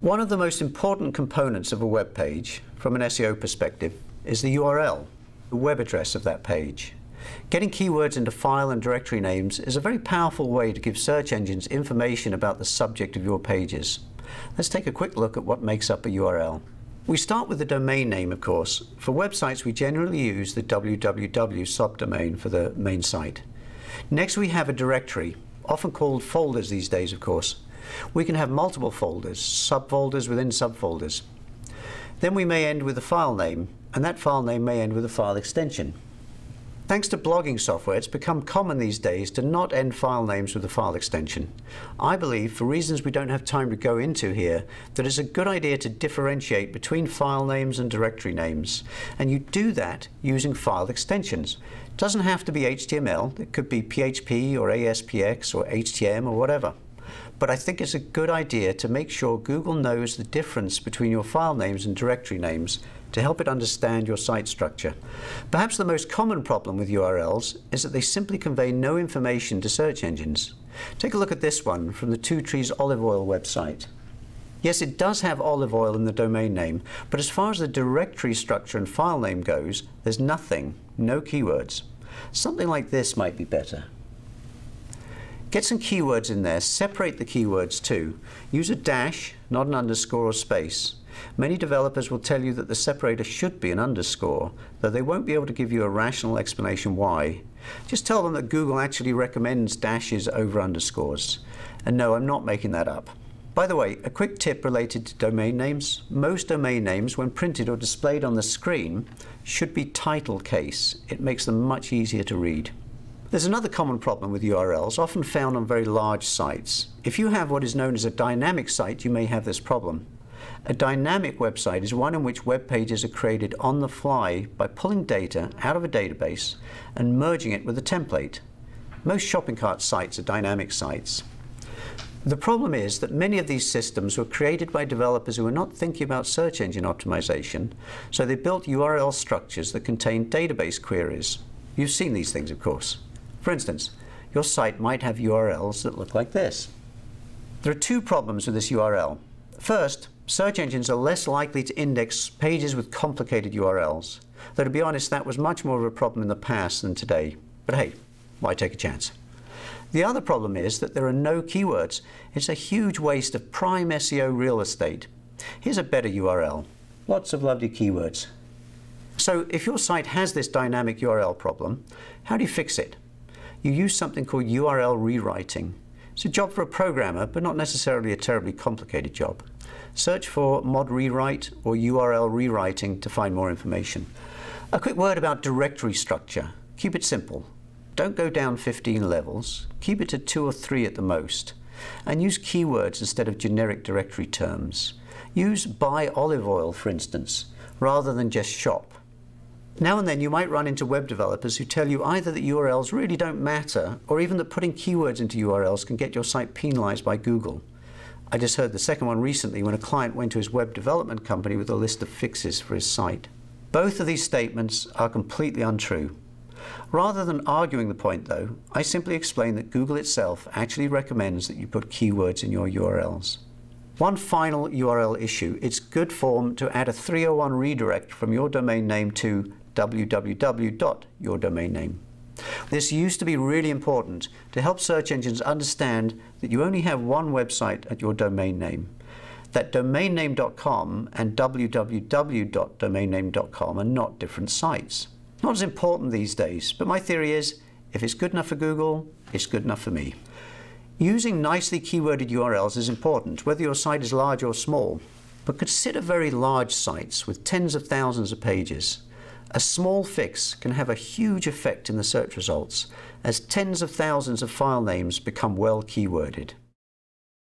One of the most important components of a web page, from an SEO perspective, is the URL, the web address of that page. Getting keywords into file and directory names is a very powerful way to give search engines information about the subject of your pages. Let's take a quick look at what makes up a URL. We start with the domain name, of course. For websites, we generally use the www subdomain for the main site. Next, we have a directory, often called folders these days, of course. We can have multiple folders, subfolders within subfolders. Then we may end with a file name, and that file name may end with a file extension. Thanks to blogging software, it's become common these days to not end file names with a file extension. I believe, for reasons we don't have time to go into here, that it's a good idea to differentiate between file names and directory names. And you do that using file extensions. It doesn't have to be HTML, it could be PHP or ASPX or HTML or whatever. But I think it's a good idea to make sure Google knows the difference between your file names and directory names to help it understand your site structure. Perhaps the most common problem with URLs is that they simply convey no information to search engines. Take a look at this one from the Two Trees Olive Oil website. Yes, it does have olive oil in the domain name, but as far as the directory structure and file name goes, there's nothing, no keywords. Something like this might be better. Get some keywords in there, separate the keywords too. Use a dash, not an underscore or space. Many developers will tell you that the separator should be an underscore, though they won't be able to give you a rational explanation why. Just tell them that Google actually recommends dashes over underscores. And no, I'm not making that up. By the way, a quick tip related to domain names. Most domain names, when printed or displayed on the screen, should be title case. It makes them much easier to read. There's another common problem with URLs, often found on very large sites. If you have what is known as a dynamic site, you may have this problem. A dynamic website is one in which web pages are created on the fly by pulling data out of a database and merging it with a template. Most shopping cart sites are dynamic sites. The problem is that many of these systems were created by developers who were not thinking about search engine optimization, so they built URL structures that contain database queries. You've seen these things, of course. For instance, your site might have URLs that look like this. There are two problems with this URL. First, search engines are less likely to index pages with complicated URLs. Though to be honest, that was much more of a problem in the past than today. But hey, why take a chance? The other problem is that there are no keywords. It's a huge waste of prime SEO real estate. Here's a better URL. Lots of lovely keywords. So if your site has this dynamic URL problem, how do you fix it? You use something called URL rewriting. It's a job for a programmer, but not necessarily a terribly complicated job. Search for mod rewrite or URL rewriting to find more information. A quick word about directory structure. Keep it simple. Don't go down 15 levels. Keep it to 2 or 3 at the most. And use keywords instead of generic directory terms. Use buy olive oil, for instance, rather than just shop. Now and then you might run into web developers who tell you either that URLs really don't matter, or even that putting keywords into URLs can get your site penalized by Google. I just heard the second one recently when a client went to his web development company with a list of fixes for his site. Both of these statements are completely untrue. Rather than arguing the point though, I simply explain that Google itself actually recommends that you put keywords in your URLs. One final URL issue. It's good form to add a 301 redirect from your domain name to www.yourdomainname. This used to be really important to help search engines understand that you only have one website at your domain name. That domainname.com and www.domainname.com are not different sites. Not as important these days, but my theory is, if it's good enough for Google, it's good enough for me. Using nicely keyworded URLs is important, whether your site is large or small. But consider very large sites with tens of thousands of pages. A small fix can have a huge effect in the search results, as tens of thousands of file names become well keyworded.